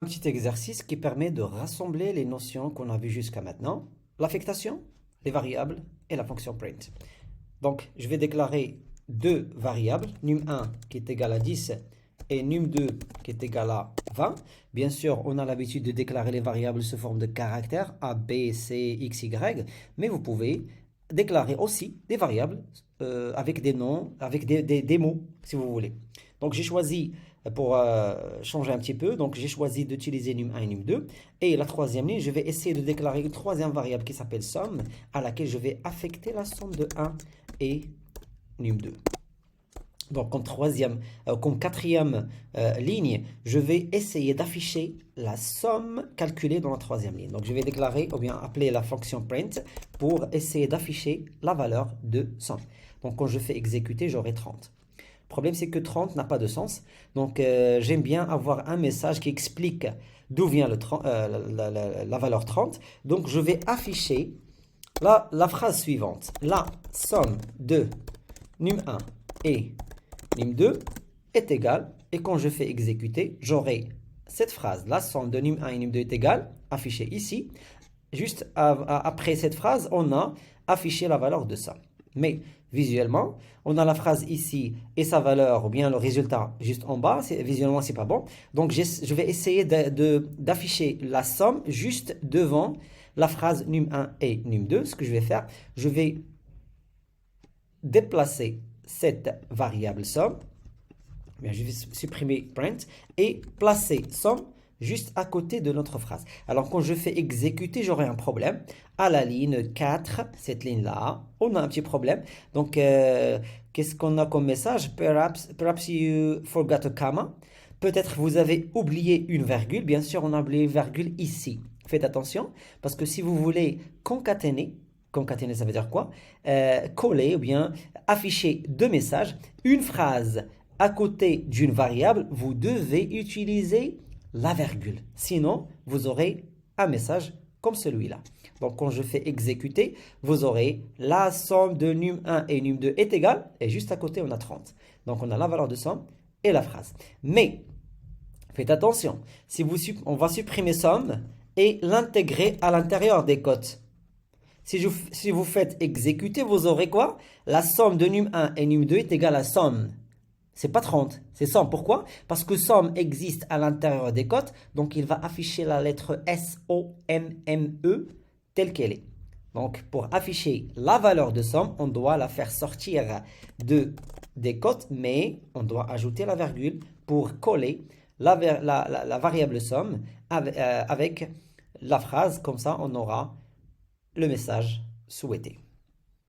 Un petit exercice qui permet de rassembler les notions qu'on a vues jusqu'à maintenant, l'affectation, les variables et la fonction print. Donc, je vais déclarer deux variables, num1 qui est égal à 10 et num2 qui est égal à 20. Bien sûr, on a l'habitude de déclarer les variables sous forme de caractères A, B, C, X, Y, mais vous pouvez déclarer aussi des variables avec des noms, avec des mots, si vous voulez. Donc, j'ai choisi, pour changer un petit peu, donc j'ai choisi d'utiliser num1 et num2. Et la troisième ligne, je vais essayer de déclarer une troisième variable qui s'appelle somme, à laquelle je vais affecter la somme de 1 et num2. Donc, comme quatrième ligne, je vais essayer d'afficher la somme calculée dans la troisième ligne. Donc, je vais déclarer ou bien appeler la fonction print pour essayer d'afficher la valeur de somme. Donc, quand je fais exécuter, j'aurai 30. Le problème, c'est que 30 n'a pas de sens. Donc, j'aime bien avoir un message qui explique d'où vient la valeur 30. Donc, je vais afficher la phrase suivante. La somme de num1 et num2 est égale, et quand je fais exécuter, j'aurai cette phrase. La somme de num1 et num2 est égale, affichée ici. Juste après cette phrase, on a affiché la valeur de ça. Mais visuellement, on a la phrase ici et sa valeur, ou bien le résultat juste en bas. Visuellement, c'est pas bon. Donc, je vais essayer d'afficher la somme juste devant la phrase num1 et num2. Ce que je vais faire, je vais déplacer cette variable somme. Bien, je vais supprimer print et placer somme juste à côté de notre phrase. Alors, quand je fais exécuter, j'aurai un problème. À la ligne 4, cette ligne-là, on a un petit problème. Donc, qu'est-ce qu'on a comme message? Perhaps you forgot a comma. Peut-être vous avez oublié une virgule. Bien sûr, on a oublié une virgule ici. Faites attention, parce que si vous voulez concaténer, ça veut dire quoi? Coller ou bien afficher deux messages, une phrase à côté d'une variable, vous devez utiliser la virgule. Sinon, vous aurez un message comme celui-là. Donc, quand je fais exécuter, vous aurez la somme de num1 et num2 est égale, et juste à côté, on a 30. Donc, on a la valeur de somme et la phrase. Mais, faites attention, si on va supprimer somme et l'intégrer à l'intérieur des cotes. Si vous faites exécuter, vous aurez quoi? La somme de num1 et num2 est égale à somme. C'est pas 30, c'est somme. Pourquoi? Parce que somme existe à l'intérieur des cotes, donc il va afficher la lettre S-O-M-M-E telle qu'elle est. Donc, pour afficher la valeur de somme, on doit la faire sortir des cotes, mais on doit ajouter la virgule pour coller la variable somme avec la phrase. Comme ça, on aura le message souhaité.